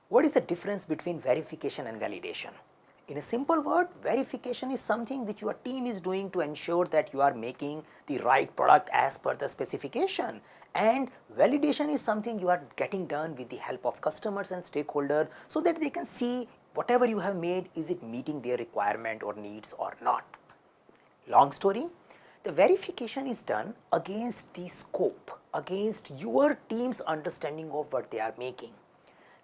What is the difference between verification and validation? In a simple word, verification is something which your team is doing to ensure that you are making the right product as per the specification, and validation is something you are getting done with the help of customers and stakeholders so that they can see whatever you have made, is it meeting their requirement or needs or not. Long story, the verification is done against the scope, against your team's understanding of what they are making.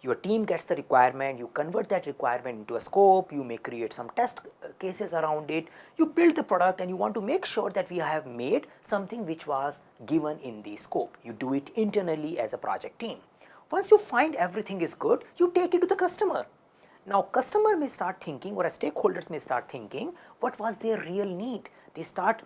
Your team gets the requirement, you convert that requirement into a scope, you may create some test cases around it, you build the product and you want to make sure that we have made something which was given in the scope. You do it internally as a project team. Once you find everything is good, you take it to the customer. Now, customer may start thinking, or stakeholders may start thinking, what was their real need? They start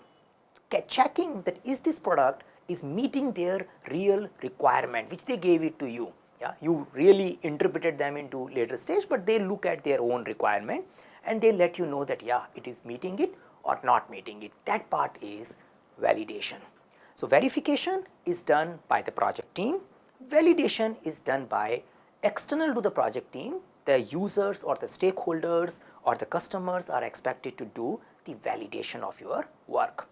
checking that is this product is meeting their real requirement which they gave it to you. Yeah, you really interpreted them into later stage, but they look at their own requirement and they let you know that yeah, it is meeting it or not meeting it. That part is validation. So, verification is done by the project team, validation is done by external to the project team. The users or the stakeholders or the customers are expected to do the validation of your work.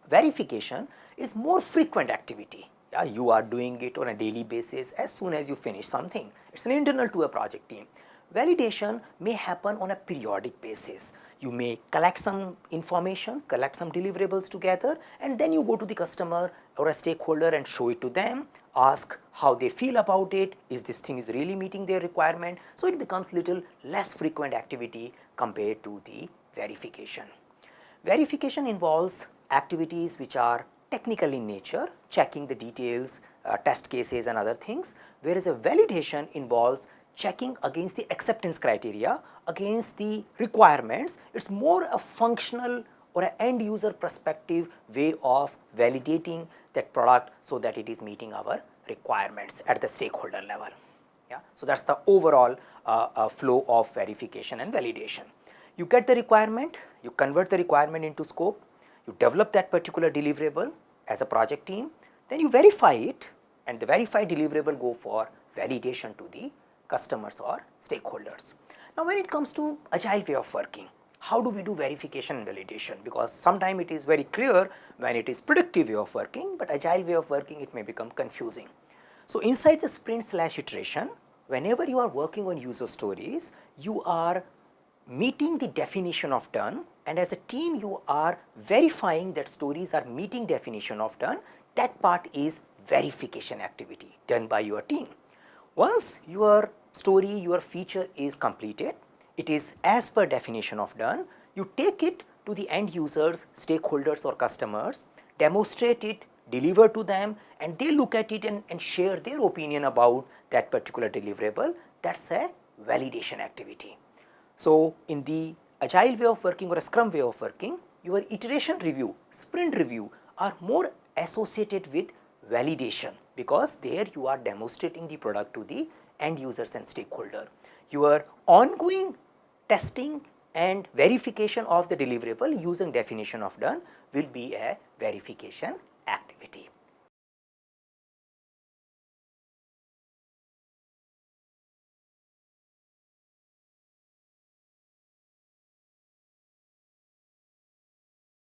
Verification is more frequent activity. Yeah, you are doing it on a daily basis as soon as you finish something. It is an internal to a project team. Validation may happen on a periodic basis. You may collect some information, collect some deliverables together, and then you go to the customer or a stakeholder and show it to them, ask how they feel about it, is this thing is really meeting their requirement. So, it becomes little less frequent activity compared to the verification. Verification involves activities which are technical in nature, checking the details, test cases and other things, whereas a validation involves checking against the acceptance criteria, against the requirements. It is more a functional or an end user perspective way of validating that product so that it is meeting our requirements at the stakeholder level. Yeah. So, that is the overall flow of verification and validation. You get the requirement, you convert the requirement into scope, you develop that particular deliverable as a project team, then you verify it and the verified deliverable go for validation to the customers or stakeholders. Now, when it comes to agile way of working, how do we do verification and validation? Because sometimes it is very clear when it is predictive way of working, but agile way of working it may become confusing. So, inside the sprint/iteration, whenever you are working on user stories, you are meeting the definition of done, and as a team you are verifying that stories are meeting definition of done. That part is verification activity done by your team. Once your story, your feature is completed, it is as per definition of done, you take it to the end users, stakeholders or customers, demonstrate it, deliver to them, and they look at it and share their opinion about that particular deliverable. That is a validation activity. So, in the agile way of working or a scrum way of working, your iteration review, sprint review are more associated with validation, because there you are demonstrating the product to the end users and stakeholder. Your ongoing testing and verification of the deliverable using definition of done will be a verification